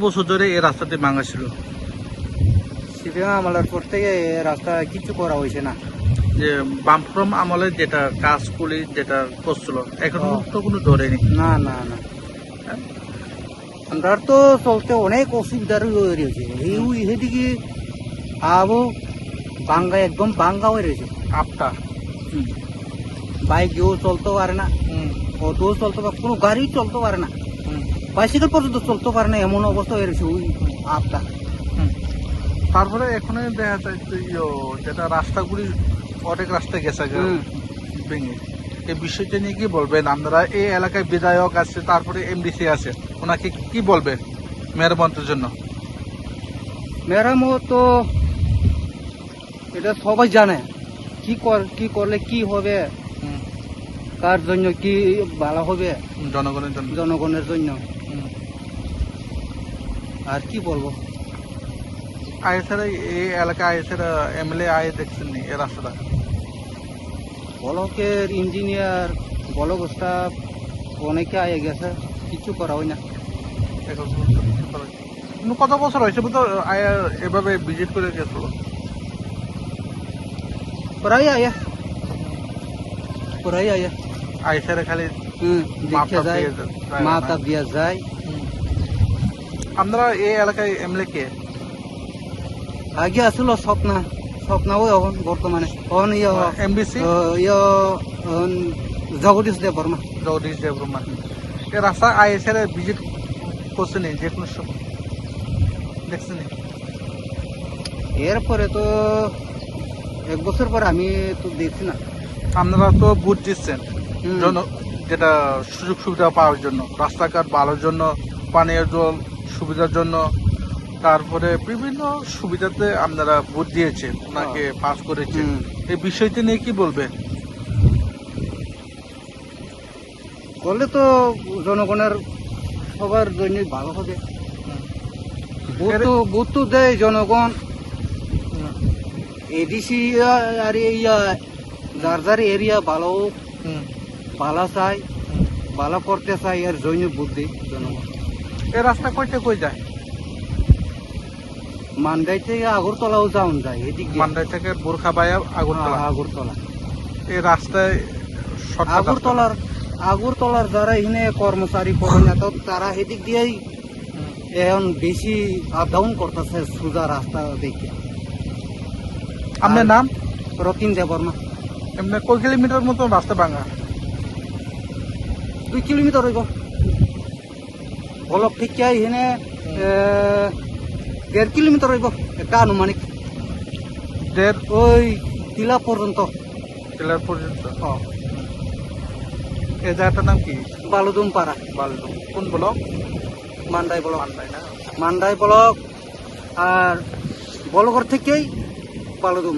বছর ধরে এই রাস্তাটি ভাঙা ছিল? সিপিএম আমলের পর থেকে রাস্তা কিছু করা হয়েছে না। যে বামফ্রম আমলে যেটা কাজ করি যেটা করছিল এখনো তো কোনো ধরেনি। না না না, আমরা তো চলতে অনেক অসুবিধার হয়ে রয়েছে। সেদিকে আবো বাঙ্গা একদম বাঙ্গা হয়ে রয়েছে। আপটা বাইক কেউ চলতে পারে না, অটো চলতে পারে, কোনো গাড়ি চলতে পারে না, বাইসাইকেল পর্যন্ত চলতে পারে না, এমন অবস্থা হয়ে রয়েছে ওই আপটা। তারপরে এখানে দেখা যায় যেটা রাস্তাগুলি অনেক রাস্তা গেছে ভেঙে, এই বিষয়টা নিয়ে কি বলবেন আপনারা? এই এলাকায় বিধায়ক আছে, তারপরে এমডিসি আছে, ওনাকে কি বলবেন মেরামতের জন্য? মেরামত তো এটা সবাই জানে, কি করলে কি হবে, কার জন্য কি ভালো হবে, জনগণের জন্য। আর কি বলবো, আয়েছেরা এই এলাকায় আয়েছেরা এমএলএ আয়ে দেখছেন নি এই রাস্তাটা? ব্লকের ইঞ্জিনিয়ার, ব্লক স্টাফ অনেকে আয়ে গেছে, কিছু করা হয় না। কত বছর হয়েছে বুঝতো এভাবে ভিজিট করে গেছিল? প্রায় আয়া আয়েছেরা খালি দেখে যায়, মাথা দিয়া যায়। আপনারা এই এলাকায় এমএলএ কে? আগে আসল স্বপ্না ওই এখন বর্তমানে এমবিসি জগদীশ দেব বর্মা। এই রাস্তা আয়েছেরা ভিজিট করছেন যে কোনো সময় দেখছেন? এরপরে তো 1 বছর পরে আমি তো দেখছি না। আপনারা তো বুথ দিচ্ছেন যেটা সুযোগ সুবিধা পাওয়ার জন্য, রাস্তাঘাট ভালোর জন্য, পানীয় জল সুবিধার জন্য, তারপরে বিভিন্ন সুবিধাতে আপনারা ভোট দিয়েছে, ওনাকে পাস করেছে। এই বিষয়টি নিয়ে কি বলবেন? করলে তো জনগণের সবার জন্য ভালো হবে। ভোট তো দেয় জনগণ, এডিসি আর যার যার এরিয়া ভালো ভালো চাই, ভালো করতে চাই, এর জন্য ভোট দেয় জনগণ। এই রাস্তা কইতে কই যায়? মান্দাই থেকে আগরতলাও যাওয়া যায়, এদিক মান্দাই থেকে বোরখাবাইয়া আগরতলা। এই রাস্তায় আগরতলার যারা এখানে কর্মচারী করে না, তো তারা সেদিক দিয়েই এখন বেশি আপ ডাউন করতেছে সোজা রাস্তা দেখে। আপনার নাম? রতিন দেববর্মা। এমনি কয় কিলোমিটার মতো রাস্তা ভাঙা? 2 কিলোমিটার হইব। বলক থেকে এখানে 1.5 কিলোমিটার হইব, একটা আনুমানিক। ওই টিলা পর্যন্ত। এই জায়গাটার নাম কি? বালুদুম পাড়া। কোন block? Mandai block. Mandai block, আর বলগড় থেকেই বালুদুম।